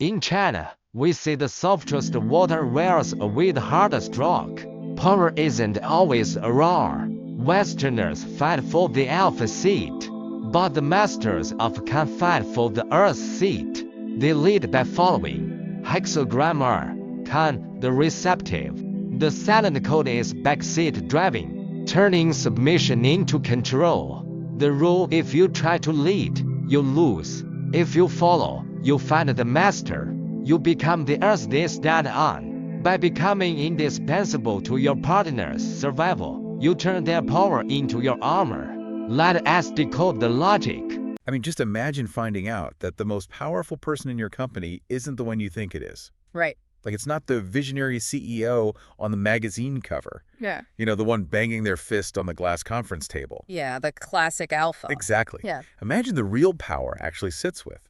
In China, we see the softest water wears away the hardest rock. Power isn't always a roar. Westerners fight for the alpha seat, but the masters of can fight for the earth seat. They lead by following. Hexagram I-Ching, the receptive. The silent code is backseat driving, turning submission into control. The rule: if you try to lead, you lose. If you follow, you find the master. You become the earth they stand on. By becoming indispensable to your partner's survival, you turn their power into your armor. Let us decode the logic. I mean, just imagine finding out that the most powerful person in your company isn't the one you think it is. Right. Like, it's not the visionary CEO on the magazine cover. Yeah. You know, the one banging their fist on the glass conference table. Yeah, the classic alpha. Exactly. Yeah. Imagine the real power actually sits with,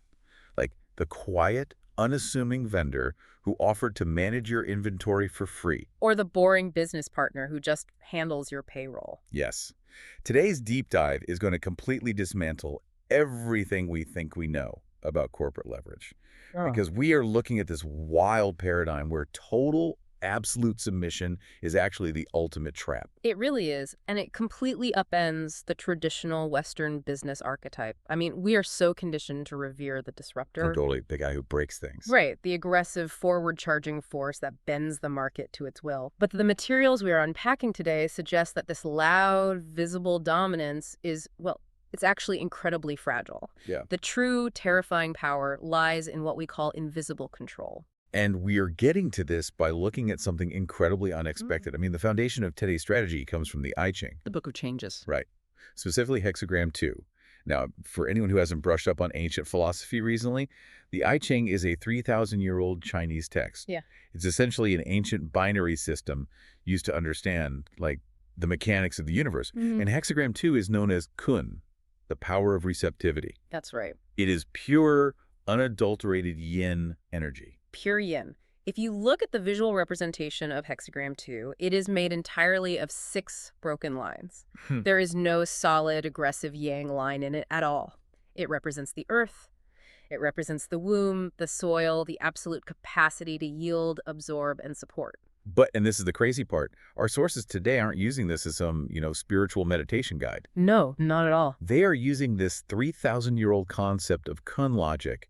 like, the quiet, unassuming vendor who offered to manage your inventory for free. Or the boring business partner who just handles your payroll. Yes. Today's deep dive is going to completely dismantle everything we think we know about corporate leverage. Because we are looking at this wild paradigm where total, absolute submission is actually the ultimate trap. It really is, and it completely upends the traditional Western business archetype. I mean, we are so conditioned to revere the disruptor. Oh, totally. The guy who breaks things. Right, the aggressive, forward-charging force that bends the market to its will. But the materials we are unpacking today suggest that this loud, visible dominance is, well, it's actually incredibly fragile. Yeah. The true terrifying power lies in what we call invisible control. And we are getting to this by looking at something incredibly unexpected. I mean, the foundation of today's strategy comes from the I-Ching. The Book of Changes. Right. Specifically Hexagram 2. Now, for anyone who hasn't brushed up on ancient philosophy recently, the I-Ching is a 3,000-year-old Chinese text. Yeah. It's essentially an ancient binary system used to understand, like, the mechanics of the universe. And Hexagram 2 is known as Kun, the power of receptivity. That's right. It is pure, unadulterated yin energy. Pure yin. If you look at the visual representation of Hexagram 2, it is made entirely of 6 broken lines. There is no solid, aggressive yang line in it at all. It represents the earth. It represents the womb, the soil, the absolute capacity to yield, absorb, and support. But, and this is the crazy part, our sources today aren't using this as some, spiritual meditation guide. No, not at all. They are using this 3,000-year-old concept of Kun logic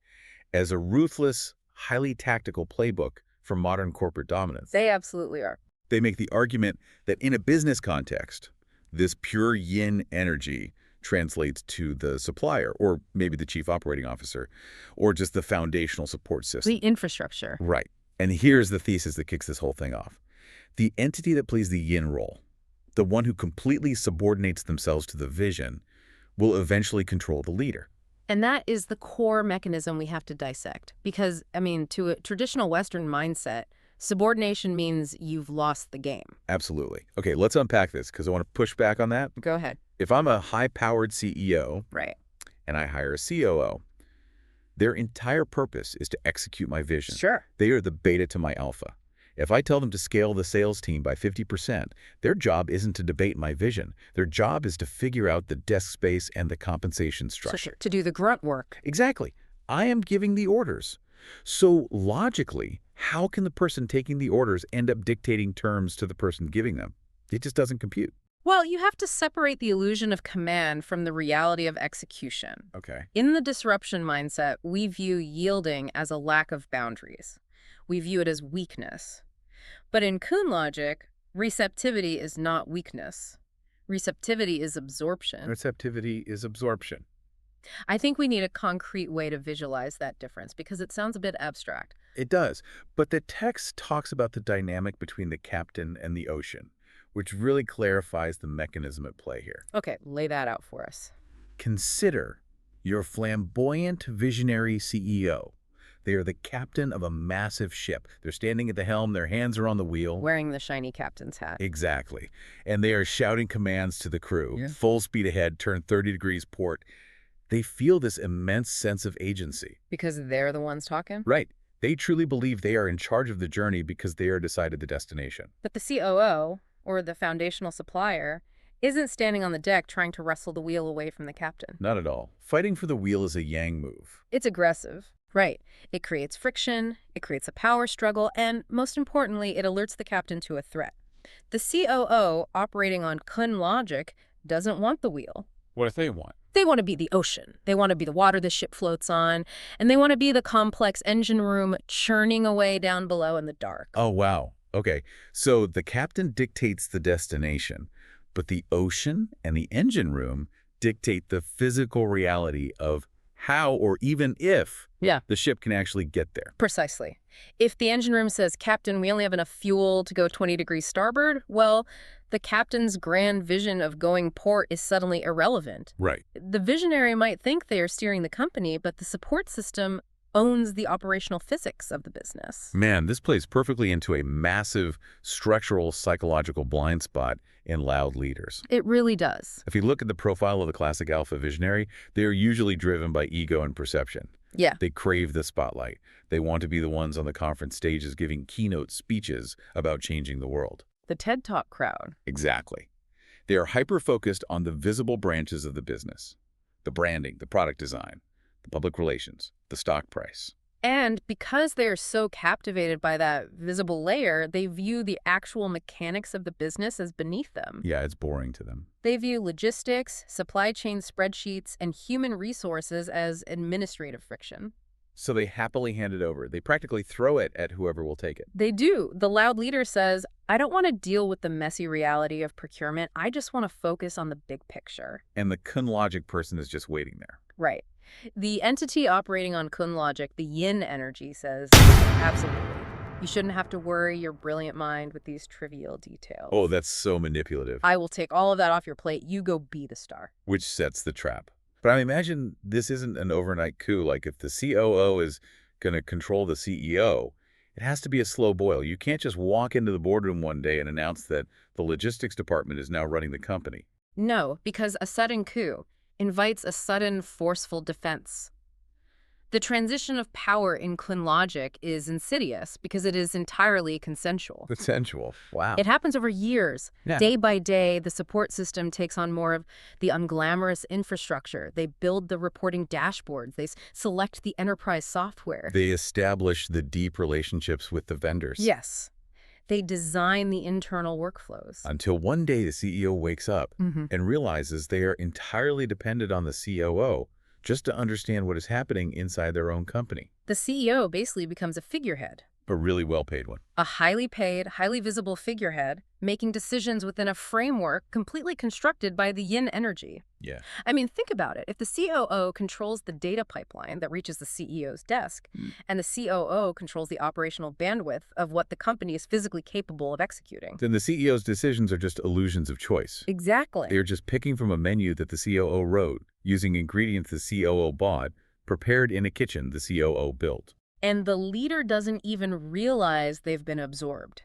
as a ruthless, highly tactical playbook for modern corporate dominance. They absolutely are. They make the argument that in a business context, this pure yin energy translates to the supplier, or maybe the chief operating officer, or just the foundational support system. The infrastructure. Right. And here's the thesis that kicks this whole thing off. The entity that plays the yin role, the one who completely subordinates themselves to the vision, will eventually control the leader. And that is the core mechanism we have to dissect. Because, I mean, to a traditional Western mindset, subordination means you've lost the game. Absolutely. Okay, let's unpack this because I want to push back on that. Go ahead. If I'm a high-powered CEO, right, and I hire a COO, their entire purpose is to execute my vision. Sure. They are the beta to my alpha. If I tell them to scale the sales team by 50%, their job isn't to debate my vision. Their job is to figure out the desk space and the compensation structure. To do the grunt work. Exactly. I am giving the orders. So logically, how can the person taking the orders end up dictating terms to the person giving them? It just doesn't compute. Well, you have to separate the illusion of command from the reality of execution. Okay. In the disruption mindset, we view yielding as a lack of boundaries. We view it as weakness. But in Kun logic, receptivity is not weakness. Receptivity is absorption. Receptivity is absorption. I think we need a concrete way to visualize that difference because it sounds a bit abstract. It does. But the text talks about the dynamic between the captain and the ocean, which really clarifies the mechanism at play here. Okay, lay that out for us. Consider your flamboyant, visionary CEO. They are the captain of a massive ship. They're standing at the helm, their hands are on the wheel. Wearing the shiny captain's hat. Exactly. And they are shouting commands to the crew. Full speed ahead, turn 30 degrees port. They feel this immense sense of agency. Because they're the ones talking? Right. They truly believe they are in charge of the journey because they are decided the destination. But the COO, or the foundational supplier, isn't standing on the deck trying to wrestle the wheel away from the captain. Not at all. Fighting for the wheel is a yang move. It's aggressive. Right. It creates friction, it creates a power struggle, and most importantly, it alerts the captain to a threat. The COO, operating on Kun logic, doesn't want the wheel. What if they want? They want to be the ocean. They want to be the water the ship floats on, and they want to be the complex engine room churning away down below in the dark. Oh, wow. Okay, so the captain dictates the destination, but the ocean and the engine room dictate the physical reality of how or even if the ship can actually get there. Precisely. If the engine room says, Captain, we only have enough fuel to go 20 degrees starboard, well, the captain's grand vision of going port is suddenly irrelevant. Right. The visionary might think they are steering the company, but the support system owns the operational physics of the business. Man, this plays perfectly into a massive structural psychological blind spot in loud leaders. It really does. If you look at the profile of the classic alpha visionary, they are usually driven by ego and perception. Yeah. They crave the spotlight. They want to be the ones on the conference stages giving keynote speeches about changing the world. The TED Talk crowd. Exactly. They are hyper-focused on the visible branches of the business. The branding, the product design, the public relations, the stock price. And because they are so captivated by that visible layer, they view the actual mechanics of the business as beneath them. Yeah, it's boring to them. They view logistics, supply chain spreadsheets, and human resources as administrative friction. So they happily hand it over. They practically throw it at whoever will take it. They do. The loud leader says, I don't want to deal with the messy reality of procurement. I just want to focus on the big picture. And the Kun logic person is just waiting there. Right. The entity operating on Kun logic, the yin energy, says, absolutely. You shouldn't have to worry your brilliant mind with these trivial details. Oh, that's so manipulative. I will take all of that off your plate. You go be the star. Which sets the trap. But I imagine this isn't an overnight coup. Like if the COO is going to control the CEO, it has to be a slow boil. You can't just walk into the boardroom one day and announce that the logistics department is now running the company. No, because a sudden coup invites a sudden, forceful defense. The transition of power in Kun logic is insidious because it is entirely consensual. Consensual. Wow. It happens over years. Yeah. Day by day, the support system takes on more of the unglamorous infrastructure. They build the reporting dashboards. They select the enterprise software. They establish the deep relationships with the vendors. Yes. They design the internal workflows. Until one day the CEO wakes up and realizes they are entirely dependent on the COO just to understand what is happening inside their own company. The CEO basically becomes a figurehead. A really well-paid one. A highly paid, highly visible figurehead making decisions within a framework completely constructed by the yin energy. Yeah. I mean, think about it. If the COO controls the data pipeline that reaches the CEO's desk, and the COO controls the operational bandwidth of what the company is physically capable of executing. Then the CEO's decisions are just illusions of choice. Exactly. They are just picking from a menu that the COO wrote, using ingredients the COO bought, prepared in a kitchen the COO built. And the leader doesn't even realize they've been absorbed.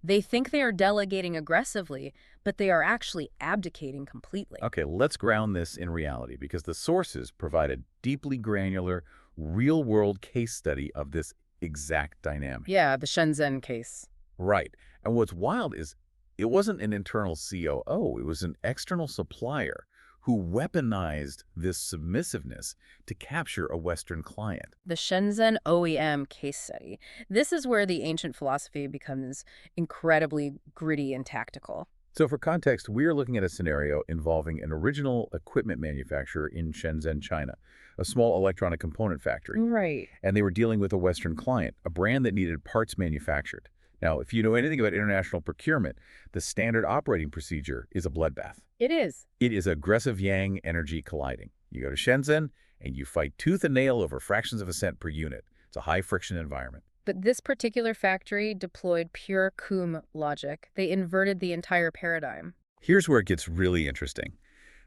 They think they are delegating aggressively, but they are actually abdicating completely. Okay, let's ground this in reality because the sources provide a deeply granular, real-world case study of this exact dynamic. Yeah, the Shenzhen case. Right. And what's wild is it wasn't an internal COO, it was an external supplier who weaponized this submissiveness to capture a Western client. The Shenzhen OEM case study. This is where the ancient philosophy becomes incredibly gritty and tactical. So for context, we are looking at a scenario involving an original equipment manufacturer in Shenzhen, China, a small electronic component factory. Right. And they were dealing with a Western client, a brand that needed parts manufactured. Now, if you know anything about international procurement, the standard operating procedure is a bloodbath. It is. It is aggressive yang energy colliding. You go to Shenzhen and you fight tooth and nail over fractions of a cent per unit. It's a high-friction environment. But this particular factory deployed pure Kun logic. They inverted the entire paradigm. Here's where it gets really interesting.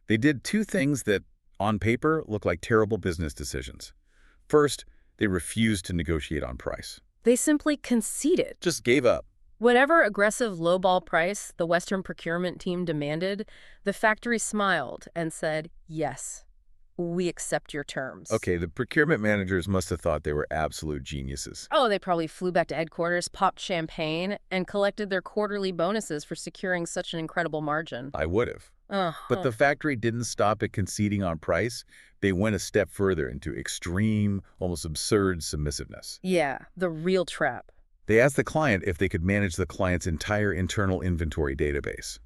They did two things that, on paper, look like terrible business decisions. First, they refused to negotiate on price. They simply conceded. Just gave up. Whatever aggressive lowball price the Western procurement team demanded, the factory smiled and said, yes, we accept your terms. Okay, the procurement managers must have thought they were absolute geniuses. Oh, they probably flew back to headquarters, popped champagne, and collected their quarterly bonuses for securing such an incredible margin. I would have. But the factory didn't stop at conceding on price. They went a step further into extreme, almost absurd submissiveness. Yeah, the real trap. They asked the client if they could manage the client's entire internal inventory database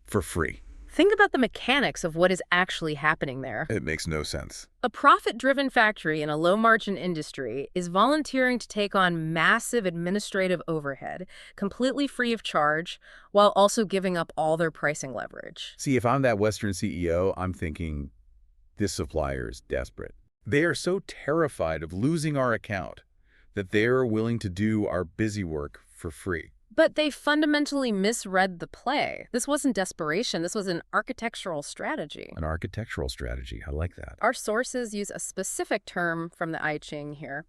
for free. Think about the mechanics of what is actually happening there. It makes no sense. A profit-driven factory in a low-margin industry is volunteering to take on massive administrative overhead, completely free of charge, while also giving up all their pricing leverage. See, if I'm that Western CEO, I'm thinking, this supplier is desperate. They are so terrified of losing our account that they are willing to do our busy work for free. But they fundamentally misread the play. This wasn't desperation. This was an architectural strategy. An architectural strategy. I like that. Our sources use a specific term from the I-Ching here.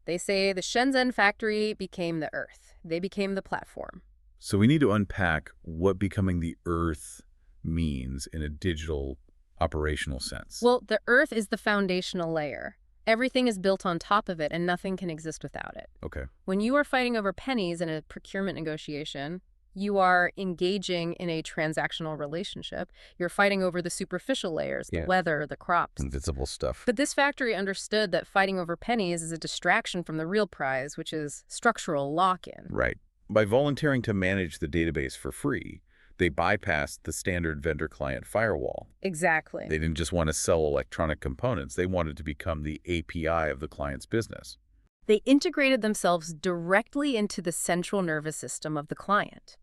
They say the Shenzhen factory became the Earth. They became the platform. So we need to unpack what becoming the Earth means in a digital operational sense. Well, the Earth is the foundational layer. Everything is built on top of it, and nothing can exist without it. Okay. When you are fighting over pennies in a procurement negotiation, you are engaging in a transactional relationship. You're fighting over the superficial layers, the weather, the crops. Invisible stuff. But this factory understood that fighting over pennies is a distraction from the real prize, which is structural lock-in. Right. By volunteering to manage the database for free, they bypassed the standard vendor-client firewall. Exactly. They didn't just want to sell electronic components. They wanted to become the API of the client's business. They integrated themselves directly into the central nervous system of the client.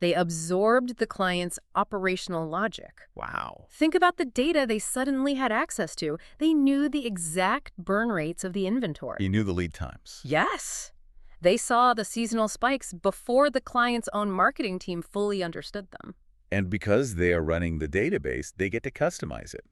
They absorbed the client's operational logic. Wow. Think about the data they suddenly had access to. They knew the exact burn rates of the inventory. You knew the lead times. Yes. They saw the seasonal spikes before the client's own marketing team fully understood them. And because they are running the database, they get to customize it.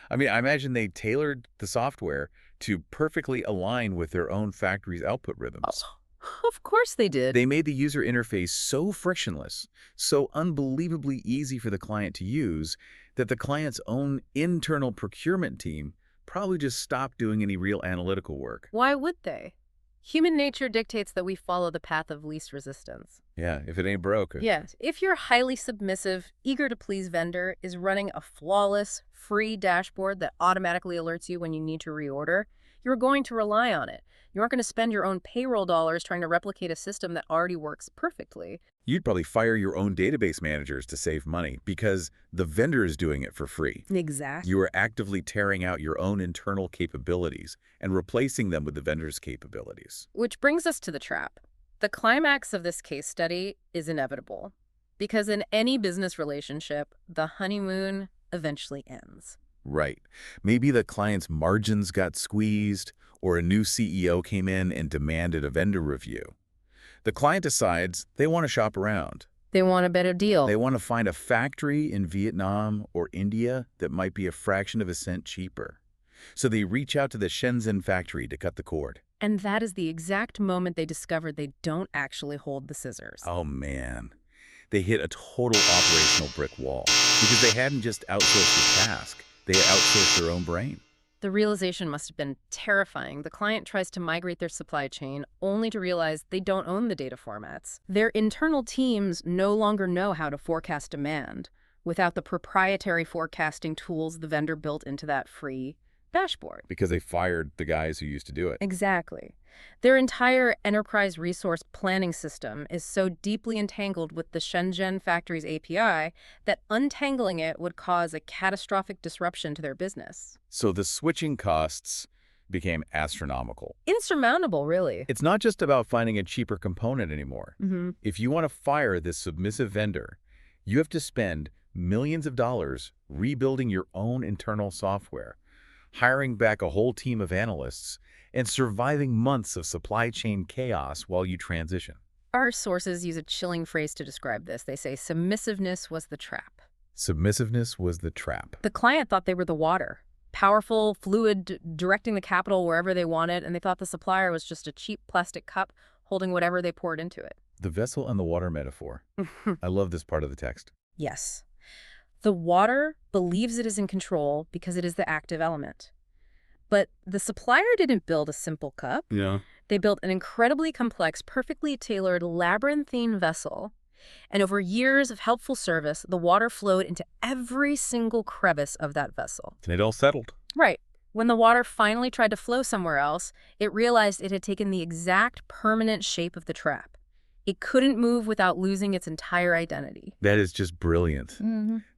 I mean, I imagine they tailored the software to perfectly align with their own factory's output rhythms. Oh, of course they did. They made the user interface so frictionless, so unbelievably easy for the client to use, that the client's own internal procurement team probably just stopped doing any real analytical work. Why would they? Human nature dictates that we follow the path of least resistance. Yeah, if it ain't broke. Yes. If your highly submissive, eager-to-please vendor is running a flawless, free dashboard that automatically alerts you when you need to reorder, you're going to rely on it. You aren't going to spend your own payroll dollars trying to replicate a system that already works perfectly. You'd probably fire your own database managers to save money because the vendor is doing it for free. Exactly. You are actively tearing out your own internal capabilities and replacing them with the vendor's capabilities. Which brings us to the trap. The climax of this case study is inevitable, because in any business relationship, the honeymoon eventually ends. Right. Maybe the client's margins got squeezed, or a new CEO came in and demanded a vendor review. The client decides they want to shop around. They want a better deal. They want to find a factory in Vietnam or India that might be a fraction of a cent cheaper. So they reach out to the Shenzhen factory to cut the cord. And that is the exact moment they discovered they don't actually hold the scissors. Oh, man. They hit a total operational brick wall because they hadn't just outsourced the task. They had outsourced their own brain. The realization must have been terrifying. The client tries to migrate their supply chain only to realize they don't own the data formats. Their internal teams no longer know how to forecast demand without the proprietary forecasting tools the vendor built into that free dashboard. Because they fired the guys who used to do it. Exactly. Their entire enterprise resource planning system is so deeply entangled with the Shenzhen factory's API that untangling it would cause a catastrophic disruption to their business. So the switching costs became astronomical. Insurmountable, really. It's not just about finding a cheaper component anymore. If you want to fire this submissive vendor, you have to spend millions of dollars rebuilding your own internal software, hiring back a whole team of analysts, and surviving months of supply chain chaos while you transition. Our sources use a chilling phrase to describe this. They say submissiveness was the trap. Submissiveness was the trap. The client thought they were the water, powerful, fluid, directing the capital wherever they wanted, and they thought the supplier was just a cheap plastic cup holding whatever they poured into it. The vessel and the water metaphor. I love this part of the text. Yes. The water believes it is in control because it is the active element. But the supplier didn't build a simple cup. Yeah. They built an incredibly complex, perfectly tailored, labyrinthine vessel. And over years of helpful service, the water flowed into every single crevice of that vessel. And it all settled. Right. When the water finally tried to flow somewhere else, it realized it had taken the exact permanent shape of the trap. It couldn't move without losing its entire identity. That is just brilliant.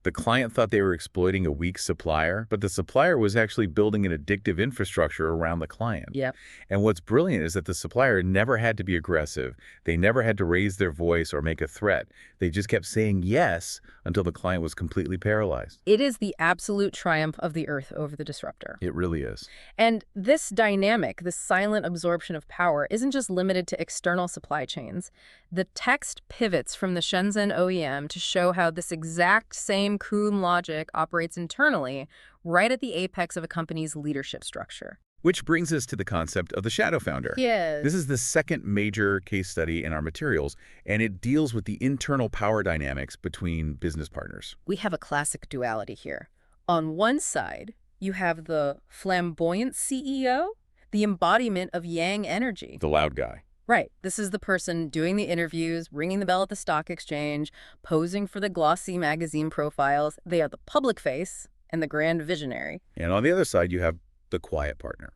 The client thought they were exploiting a weak supplier, but the supplier was actually building an addictive infrastructure around the client. Yep. And what's brilliant is that the supplier never had to be aggressive. They never had to raise their voice or make a threat. They just kept saying yes until the client was completely paralyzed. It is the absolute triumph of the earth over the disruptor. It really is. And this dynamic, this silent absorption of power, isn't just limited to external supply chains. The text pivots from the Shenzhen OEM to show how this exact same Kuhn logic operates internally, right at the apex of a company's leadership structure. Which brings us to the concept of the shadow founder. Yes. This is the second major case study in our materials, and it deals with the internal power dynamics between business partners. We have a classic duality here. On one side, you have the flamboyant CEO, the embodiment of yang energy. The loud guy. Right. This is the person doing the interviews, ringing the bell at the stock exchange, posing for the glossy magazine profiles. They are the public face and the grand visionary. And on the other side, you have the quiet partner,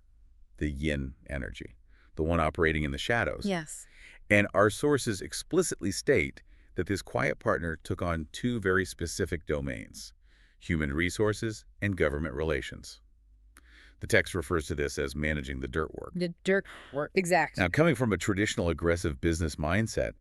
the yin energy, the one operating in the shadows. Yes. And our sources explicitly state that this quiet partner took on two very specific domains: human resources and government relations. The text refers to this as managing the dirt work. The dirt work. Exactly. Now, coming from a traditional aggressive business mindset,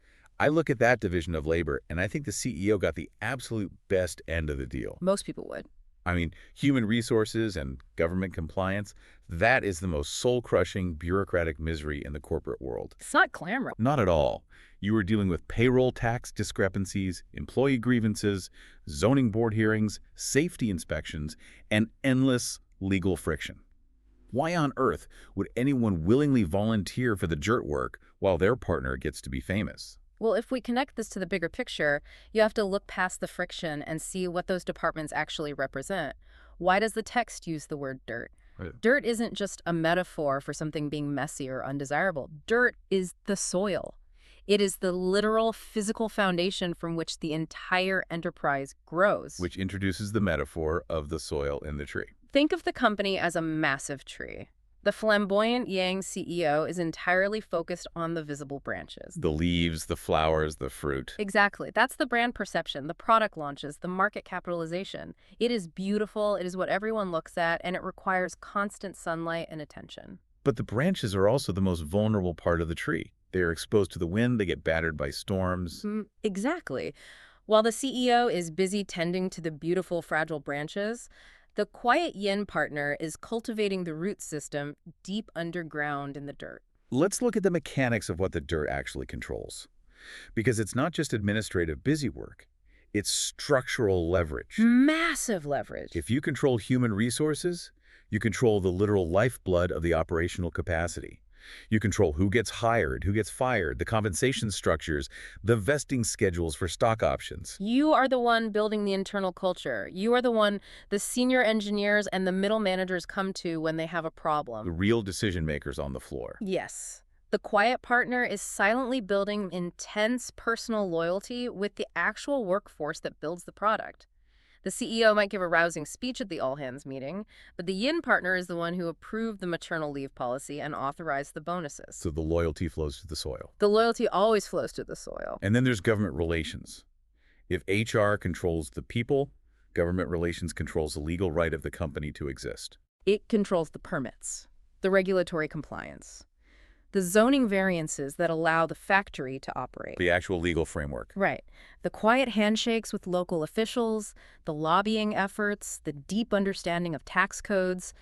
I look at that division of labor, and I think the CEO got the absolute best end of the deal. Most people would. I mean, human resources and government compliance, that is the most soul-crushing bureaucratic misery in the corporate world. It's not glamorous. Not at all. You were dealing with payroll tax discrepancies, employee grievances, zoning board hearings, safety inspections, and endless legal friction. Why on earth would anyone willingly volunteer for the dirt work while their partner gets to be famous? Well, if we connect this to the bigger picture, you have to look past the friction and see what those departments actually represent. Why does the text use the word dirt? Right. Dirt isn't just a metaphor for something being messy or undesirable. Dirt is the soil. It is the literal physical foundation from which the entire enterprise grows. Which introduces the metaphor of the soil in the tree. Think of the company as a massive tree. The flamboyant Yang CEO is entirely focused on the visible branches. The leaves, the flowers, the fruit. Exactly. That's the brand perception, the product launches, the market capitalization. It is beautiful, it is what everyone looks at, and it requires constant sunlight and attention. But the branches are also the most vulnerable part of the tree. They are exposed to the wind, they get battered by storms. Exactly. While the CEO is busy tending to the beautiful, fragile branches, the quiet yin partner is cultivating the root system deep underground in the dirt. Let's look at the mechanics of what the dirt actually controls. Because it's not just administrative busy work, it's structural leverage. Massive leverage. If you control human resources, you control the literal lifeblood of the operational capacity. You control who gets hired, who gets fired, the compensation structures, the vesting schedules for stock options. You are the one building the internal culture. You are the one the senior engineers and the middle managers come to when they have a problem. The real decision makers on the floor. Yes. The quiet partner is silently building intense personal loyalty with the actual workforce that builds the product. The CEO might give a rousing speech at the all-hands meeting, but the yin partner is the one who approved the maternal leave policy and authorized the bonuses. So the loyalty flows to the soil. The loyalty always flows to the soil. And then there's government relations. If HR controls the people, government relations controls the legal right of the company to exist. It controls the permits, the regulatory compliance, the zoning variances that allow the factory to operate. The actual legal framework. Right. The quiet handshakes with local officials, the lobbying efforts, the deep understanding of tax codes.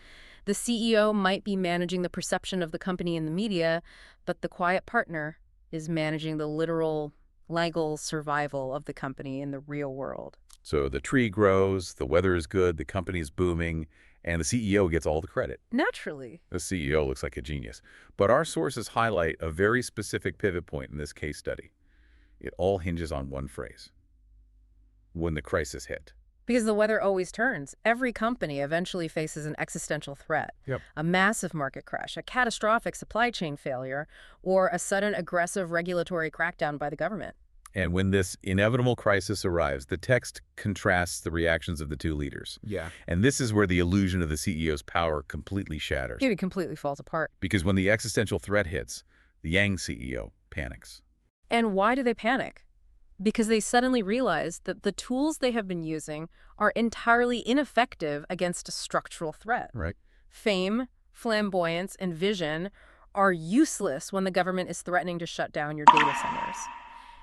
The CEO might be managing the perception of the company in the media, but the quiet partner is managing the literal legal survival of the company in the real world. So the tree grows, the weather is good, the company's booming, and the CEO gets all the credit. Naturally. The CEO looks like a genius. But our sources highlight a very specific pivot point in this case study. It all hinges on one phrase: when the crisis hit. Because the weather always turns. Every company eventually faces an existential threat. Yep. A massive market crash, a catastrophic supply chain failure, or a sudden aggressive regulatory crackdown by the government. And when this inevitable crisis arrives, the text contrasts the reactions of the two leaders. Yeah. And this is where the illusion of the CEO's power completely shatters. It completely falls apart. Because when the existential threat hits, the Yang CEO panics. And why do they panic? Because they suddenly realize that the tools they have been using are entirely ineffective against a structural threat. Right. Fame, flamboyance, and vision are useless when the government is threatening to shut down your data centers.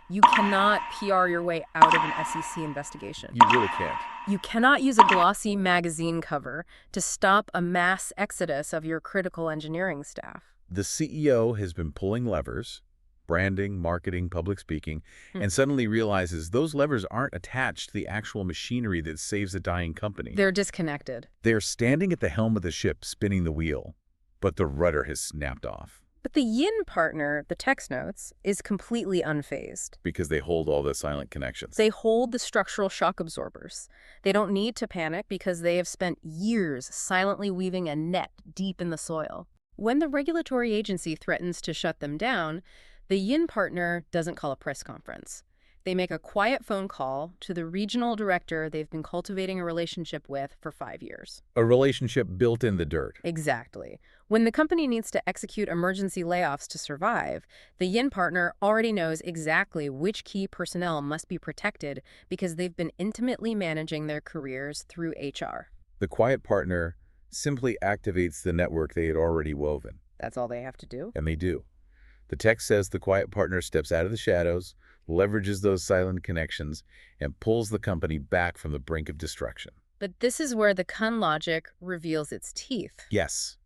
You cannot PR your way out of an SEC investigation. You really can't. You cannot use a glossy magazine cover to stop a mass exodus of your critical engineering staff. The CEO has been pulling levers, branding, marketing, public speaking, and suddenly realizes those levers aren't attached to the actual machinery that saves a dying company. They're disconnected. They're standing at the helm of the ship, spinning the wheel, but the rudder has snapped off. But the yin partner, the text notes, is completely unfazed. Because they hold all the silent connections. They hold the structural shock absorbers. They don't need to panic because they have spent years silently weaving a net deep in the soil. When the regulatory agency threatens to shut them down, the yin partner doesn't call a press conference. They make a quiet phone call to the regional director they've been cultivating a relationship with for 5 years. A relationship built in the dirt. Exactly. When the company needs to execute emergency layoffs to survive, the yin partner already knows exactly which key personnel must be protected because they've been intimately managing their careers through HR. The quiet partner simply activates the network they had already woven. That's all they have to do. And they do. The text says the quiet partner steps out of the shadows, leverages those silent connections, and pulls the company back from the brink of destruction. But this is where the Kun logic reveals its teeth. Yes,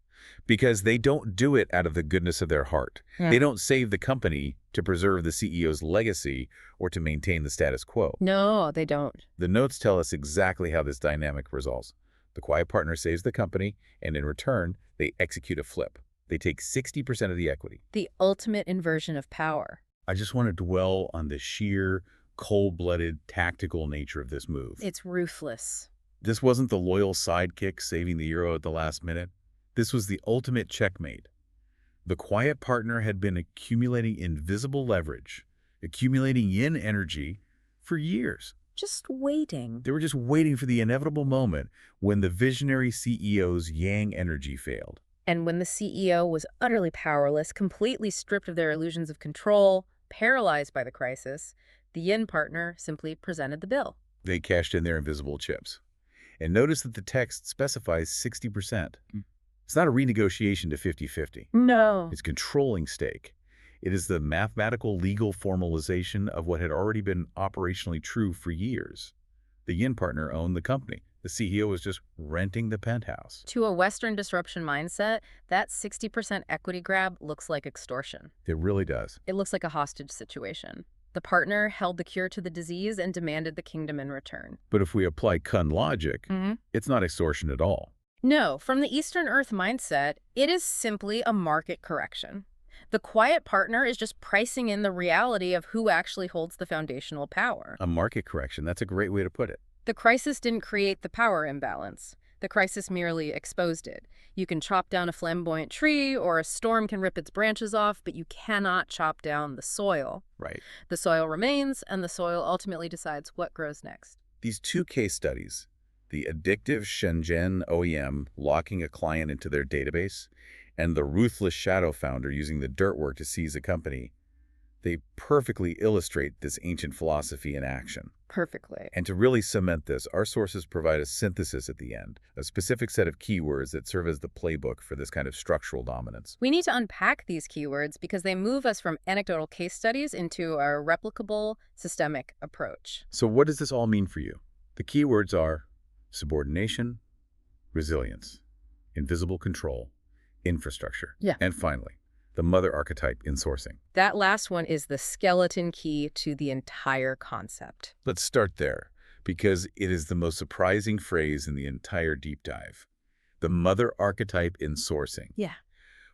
because they don't do it out of the goodness of their heart. They don't save the company to preserve the CEO's legacy or to maintain the status quo. No, they don't. The notes tell us exactly how this dynamic resolves. The quiet partner saves the company, and in return, they execute a flip. They take 60% of the equity. The ultimate inversion of power. I just want to dwell on the sheer, cold-blooded, tactical nature of this move. It's ruthless. This wasn't the loyal sidekick saving the euro at the last minute. This was the ultimate checkmate. The quiet partner had been accumulating invisible leverage, accumulating yin energy for years. Just waiting. They were just waiting for the inevitable moment when the visionary CEO's yang energy failed. And when the CEO was utterly powerless, completely stripped of their illusions of control, paralyzed by the crisis, the yin partner simply presented the bill. They cashed in their invisible chips. And notice that the text specifies 60%. It's not a renegotiation to 50-50. No. It's controlling stake. It is the mathematical legal formalization of what had already been operationally true for years. The yin partner owned the company. The CEO was just renting the penthouse. To a Western disruption mindset, that 60% equity grab looks like extortion. It really does. It looks like a hostage situation. The partner held the cure to the disease and demanded the kingdom in return. But if we apply Kun logic, it's not extortion at all. No, from the Eastern Earth mindset, it is simply a market correction. The quiet partner is just pricing in the reality of who actually holds the foundational power. A market correction, that's a great way to put it. The crisis didn't create the power imbalance. The crisis merely exposed it. You can chop down a flamboyant tree, or a storm can rip its branches off, but you cannot chop down the soil. Right. The soil remains, and the soil ultimately decides what grows next. These two case studies, the addictive Shenzhen OEM locking a client into their database, and the ruthless shadow founder using the dirt work to seize a company, they perfectly illustrate this ancient philosophy in action. Perfectly. And to really cement this, our sources provide a synthesis at the end, a specific set of keywords that serve as the playbook for this kind of structural dominance. We need to unpack these keywords because they move us from anecdotal case studies into a replicable, systemic approach. So what does this all mean for you? The keywords are subordination, resilience, invisible control, infrastructure, and finally, the mother archetype in sourcing. That last one is the skeleton key to the entire concept. Let's start there, because it is the most surprising phrase in the entire deep dive. The mother archetype in sourcing. Yeah.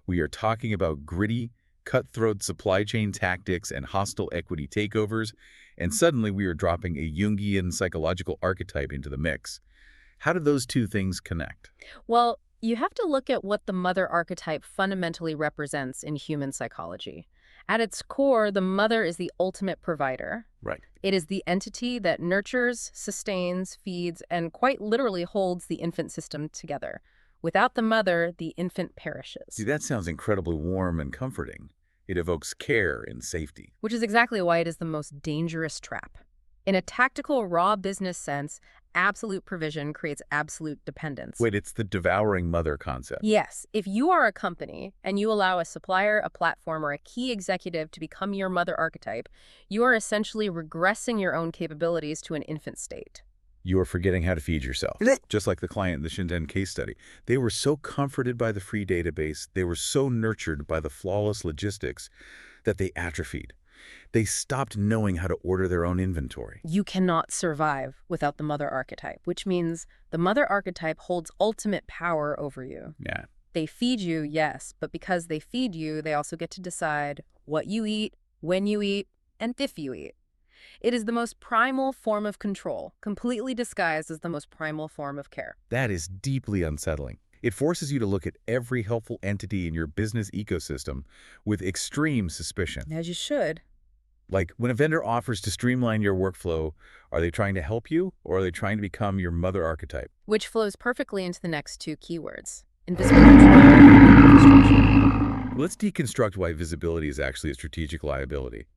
We are talking about gritty, cutthroat supply chain tactics and hostile equity takeovers, and suddenly we are dropping a Jungian psychological archetype into the mix. How do those two things connect? Well, you have to look at what the mother archetype fundamentally represents in human psychology. At its core, the mother is the ultimate provider. Right. It is the entity that nurtures, sustains, feeds, and quite literally holds the infant system together. Without the mother, the infant perishes. See, that sounds incredibly warm and comforting. It evokes care and safety. Which is exactly why it is the most dangerous trap. In a tactical, raw business sense, absolute provision creates absolute dependence. Wait, it's the devouring mother concept. Yes, if you are a company and you allow a supplier, a platform, or a key executive to become your mother archetype, you are essentially regressing your own capabilities to an infant state. You are forgetting how to feed yourself. Just like the client in the Shenzhen case study. They were so comforted by the free database, they were so nurtured by the flawless logistics that they atrophied. They stopped knowing how to order their own inventory. You cannot survive without the mother archetype, which means the mother archetype holds ultimate power over you. Yeah. They feed you, yes, but because they feed you, they also get to decide what you eat, when you eat, and if you eat. It is the most primal form of control, completely disguised as the most primal form of care. That is deeply unsettling. It forces you to look at every helpful entity in your business ecosystem with extreme suspicion. As you should. Like, when a vendor offers to streamline your workflow, are they trying to help you, or are they trying to become your mother archetype? Which flows perfectly into the next two keywords: invisible control and infrastructure. Let's deconstruct why visibility is actually a strategic liability.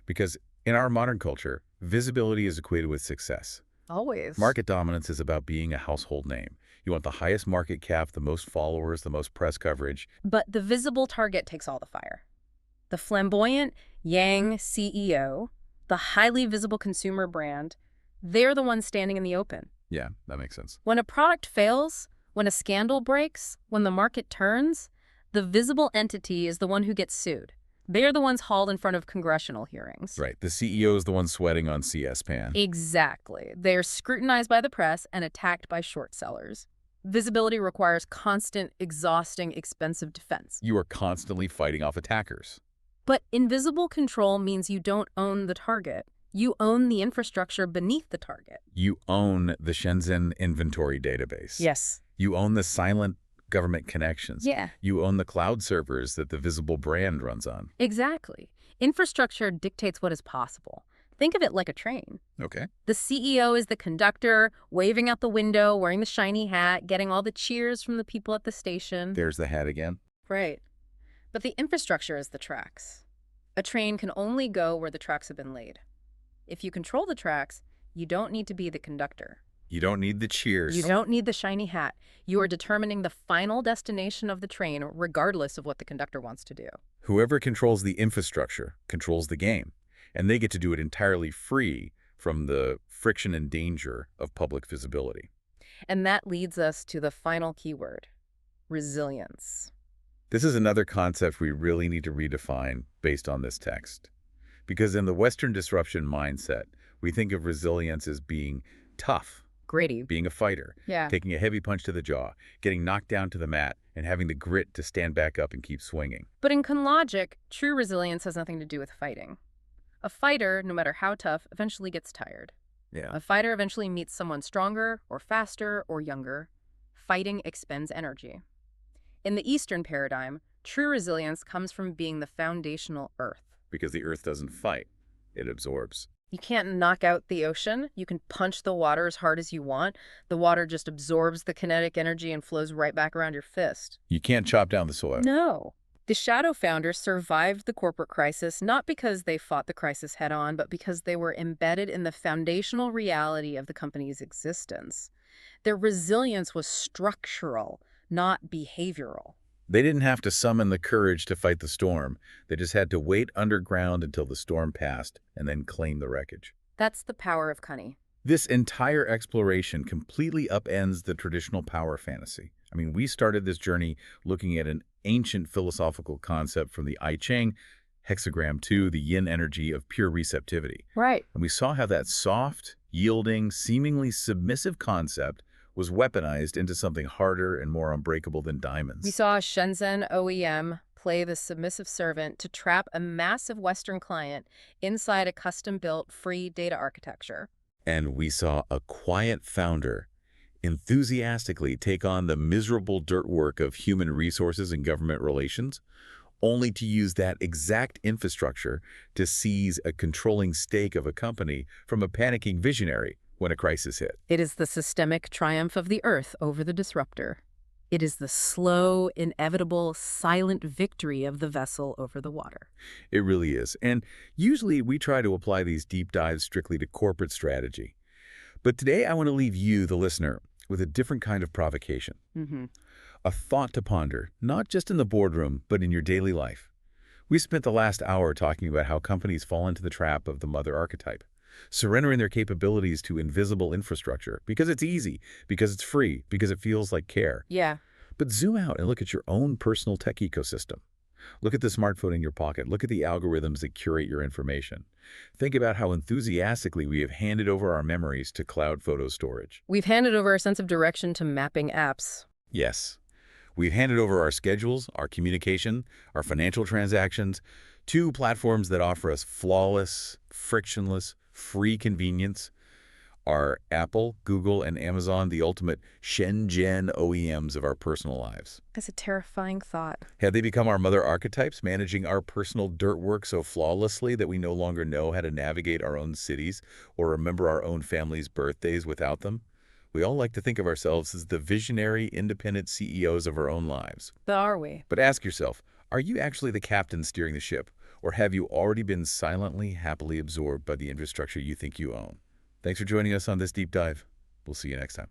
Because in our modern culture, visibility is equated with success. Always. Market dominance is about being a household name. You want the highest market cap, the most followers, the most press coverage. But the visible target takes all the fire. The flamboyant Yang CEO, the highly visible consumer brand, they're the ones standing in the open. Yeah, that makes sense. When a product fails, when a scandal breaks, when the market turns, the visible entity is the one who gets sued. They're the ones hauled in front of congressional hearings. Right. The CEO is the one sweating on CS-PAN. Exactly. They're scrutinized by the press and attacked by short sellers. Visibility requires constant, exhausting, expensive defense. You are constantly fighting off attackers. But invisible control means you don't own the target. You own the infrastructure beneath the target. You own the Shenzhen inventory database. Yes. You own the silent government connections. Yeah. You own the cloud servers that the visible brand runs on. Exactly. Infrastructure dictates what is possible. Think of it like a train. Okay. The CEO is the conductor, waving out the window, wearing the shiny hat, getting all the cheers from the people at the station. There's the hat again. Right. But the infrastructure is the tracks. A train can only go where the tracks have been laid. If you control the tracks, you don't need to be the conductor. You don't need the cheers. You don't need the shiny hat. You are determining the final destination of the train, regardless of what the conductor wants to do. Whoever controls the infrastructure controls the game, and they get to do it entirely free from the friction and danger of public visibility. And that leads us to the final keyword: resilience. This is another concept we really need to redefine based on this text. Because in the Western disruption mindset, we think of resilience as being tough, Grady. being a fighter, Yeah. taking a heavy punch to the jaw, getting knocked down to the mat, and having the grit to stand back up and keep swinging. But in conlogic, true resilience has nothing to do with fighting. A fighter, no matter how tough, eventually gets tired. Yeah. A fighter eventually meets someone stronger or faster or younger. Fighting expends energy. In the Eastern paradigm, true resilience comes from being the foundational earth. Because the earth doesn't fight, it absorbs. You can't knock out the ocean. You can punch the water as hard as you want. The water just absorbs the kinetic energy and flows right back around your fist. You can't chop down the soil. No. The shadow founders survived the corporate crisis not because they fought the crisis head on, but because they were embedded in the foundational reality of the company's existence. Their resilience was structural, not behavioral. They didn't have to summon the courage to fight the storm. They just had to wait underground until the storm passed and then claim the wreckage. That's the power of Cunny. This entire exploration completely upends the traditional power fantasy. I mean, we started this journey looking at an ancient philosophical concept from the I-Ching, Hexagram 2, the yin energy of pure receptivity. Right. And we saw how that soft, yielding, seemingly submissive concept was weaponized into something harder and more unbreakable than diamonds. We saw a Shenzhen OEM play the submissive servant to trap a massive Western client inside a custom-built free data architecture. And we saw a quiet founder enthusiastically take on the miserable dirt work of human resources and government relations, only to use that exact infrastructure to seize a controlling stake of a company from a panicking visionary when a crisis hit. It is the systemic triumph of the Earth over the disruptor. It is the slow, inevitable, silent victory of the vessel over the water. It really is. And usually we try to apply these deep dives strictly to corporate strategy. But today I want to leave you, the listener, with a different kind of provocation. A thought to ponder, not just in the boardroom, but in your daily life. We spent the last hour talking about how companies fall into the trap of the mother archetype, surrendering their capabilities to invisible infrastructure because it's easy, because it's free, because it feels like care. Yeah. But zoom out and look at your own personal tech ecosystem. Look at the smartphone in your pocket. Look at the algorithms that curate your information. Think about how enthusiastically we have handed over our memories to cloud photo storage. We've handed over our sense of direction to mapping apps. Yes. We've handed over our schedules, our communication, our financial transactions to platforms that offer us flawless, frictionless, free convenience. Are Apple, Google, and Amazon the ultimate Shenzhen OEMs of our personal lives? That's a terrifying thought. Have they become our mother archetypes, managing our personal dirt work so flawlessly that we no longer know how to navigate our own cities or remember our own family's birthdays without them? We all like to think of ourselves as the visionary, independent CEOs of our own lives. But are we? But ask yourself, are you actually the captain steering the ship, or have you already been silently, happily absorbed by the infrastructure you think you own? Thanks for joining us on this deep dive. We'll see you next time.